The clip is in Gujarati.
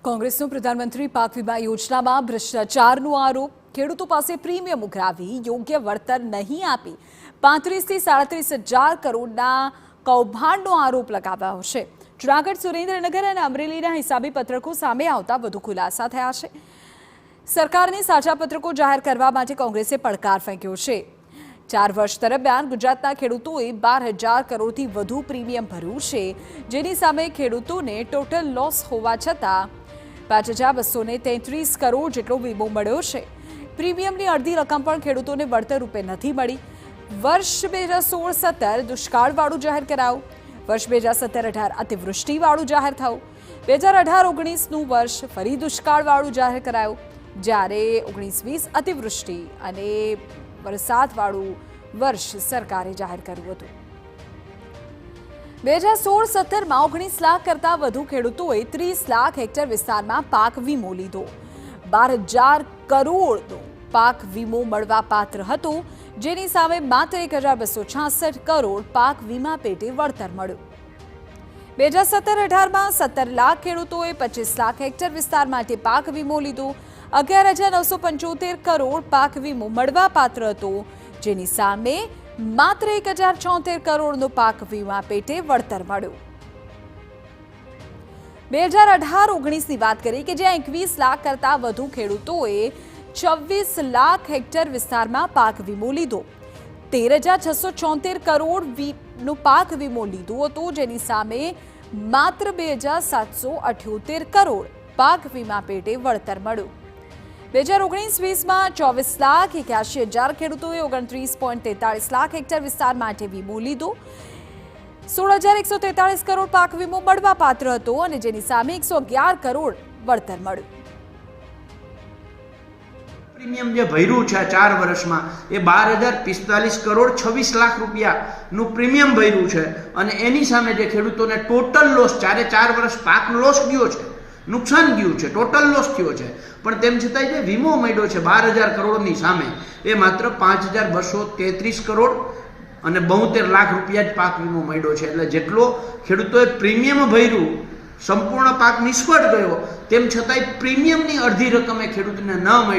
કોંગ્રેસનો પ્રધાનમંત્રી પાક વીમા યોજનામાં ભ્રષ્ટાચારનો આરોપ, ખેડૂતો પાસે પ્રીમિયમ ઉઘરાવી યોગ્ય વળતર નહીં આપી 35 થી 37 હજાર કરોડના કૌભાંડનો આરોપ લગાવ્યો છે। જૂનાગઢ, સુરેન્દ્રનગર અને અમરેલીના હિસાબી પત્રકો સામે આવતા વધુ ખુલાસા થયા છે। સરકારને સાચા પત્રકો જાહેર કરવા માટે કોંગ્રેસે પડકાર ફેંક્યો છે। 4 વર્ષ દરમિયાન ગુજરાતના ખેડૂતોએ 12,000 કરોડથી વધુ પ્રીમિયમ ભર્યું છે, જેની સામે ખેડૂતોને ટોટલ લોસ હોવા છતાં 5,233 કરોડ જેટલો વીમો મળ્યો છે। પ્રીમિયમની અડધી રકમ પણ ખેડૂતોને વળતર રૂપે નથી મળી। વર્ષ 2016-17 દુષ્કાળવાળું જાહેર કરાયું, વર્ષ 2017-18 અતિવૃષ્ટિવાળું જાહેર થયું, 2018-19નું વર્ષ ફરી દુષ્કાળવાળું જાહેર કરાયું, જ્યારે 19-20 અતિવૃષ્ટિ અને વરસાદવાળું વર્ષ સરકારે જાહેર કર્યું હતું। 2016-17માં 19 લાખ કરતાં વધુ ખેડૂતોએ 30 લાખ હેક્ટર વિસ્તારમાં પાક વીમો લીધો। 12,000 કરોડનો પાક વીમો મળવા પાત્ર હતો, જેની સામે માત્ર 1,266 કરોડ પાક વીમા પેટે વળતર મળ્યું। 2017-18માં 17 લાખ ખેડૂતોએ 25 લાખ હેક્ટર વિસ્તાર માટે પાક વીમો લીધો। 11,975 કરોડ પાક વીમો મળવા પાત્ર હતો, જેની સામે માત્ર 1,076 કરોડનો પાક વીમા પેટે વળતર મળ્યું। 2018-19ની વાત કરી કે જ્યાં 21 લાખ કરતાં વધુ ખેડૂતોએ 26 લાખ હેક્ટર વિસ્તારમાં પાક વીમો લીધો, 13,676 કરોડનો પાક વીમો લીધો હતો, જેની સામે માત્ર 2,778 કરોડ પાક વીમા પેટે વળતર મળ્યું। 2019-20માં 24 લાખ 81,000 ખેડૂતોએ 29.43 લાખ હેક્ટર વિસ્તાર માટે વીમો લીધો, 16,143 કરોડ પાક વીમો મળવા પાત્ર હતો અને જેની સામે 111 કરોડ વળતર મળ્યું। પ્રીમિયમ જે ભર્યું છે 4 વર્ષમાં એ 12,045 કરોડ 26 લાખ રૂપિયાનું પ્રીમિયમ ભર્યું છે અને એની સામે જે ખેડૂતોને ટોટલ લોસ 4 વર્ષ પાકનો લોસ ગયો છે, નુકસાન ગયું છે, ટોટલ લોસ થયો છે, પણ તેમ છતાં જે વીમો મળ્યો છે 12,000 કરોડની સામે એ માત્ર 5,233 કરોડ અને 72 લાખ રૂપિયા જ પાક વીમો મળ્યો છે। એટલે જેટલો ખેડૂતોએ પ્રીમિયમ ભર્યું, સંપૂર્ણ પાક નિષ્ફળ ગયો, તેમ છતાંય પ્રીમિયમની અડધી રકમ એ ખેડૂતને ન મળી।